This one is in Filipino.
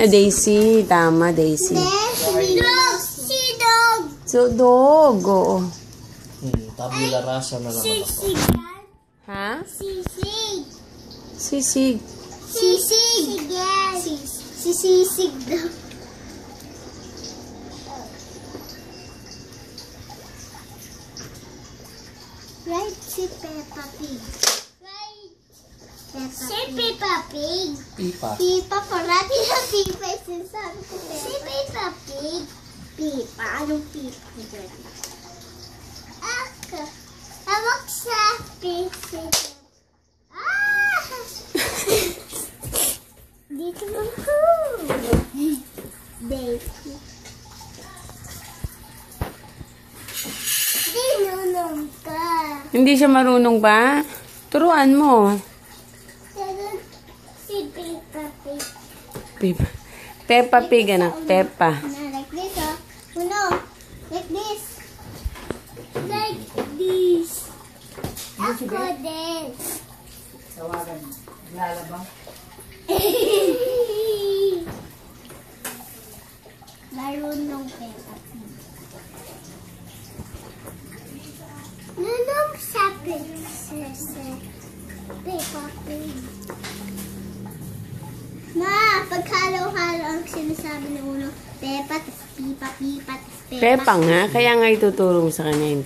Daisy. Tama, Daisy. Dog. Si dog. So, dog. Oo. Tabula rasa na naman ako. Sisig. Ha? Sisig. Sisig. Sisig. Sisig daw. Right, si Peppa Pig. Right. Si Peppa Pig. Pipa. Pipa, parati na Pipa. Sinasabi ko Peppa. Si Peppa Pig. Pipa. Anong Pipa? Ako. Hawak sa Pipa. Ah! Dito mo ko. Daisy. Dinunong ka. Hindi siya marunong ba? Turuan mo. Si Peppa Pig. Peppa Pig, anak. Peppa. Like this, oh. No. Like this. Like this. Ako din. Tawagan. Lalabang. Marunong Peppa Pig. Nunong sa princess. Peppa Pig. Ma, pagkalaw-halaw ang sinasabi ng ulo, Peppa, tas Pipa, Pipa, tas Peppa. Peppa nga. Kaya nga ituturo mo sa kanya yung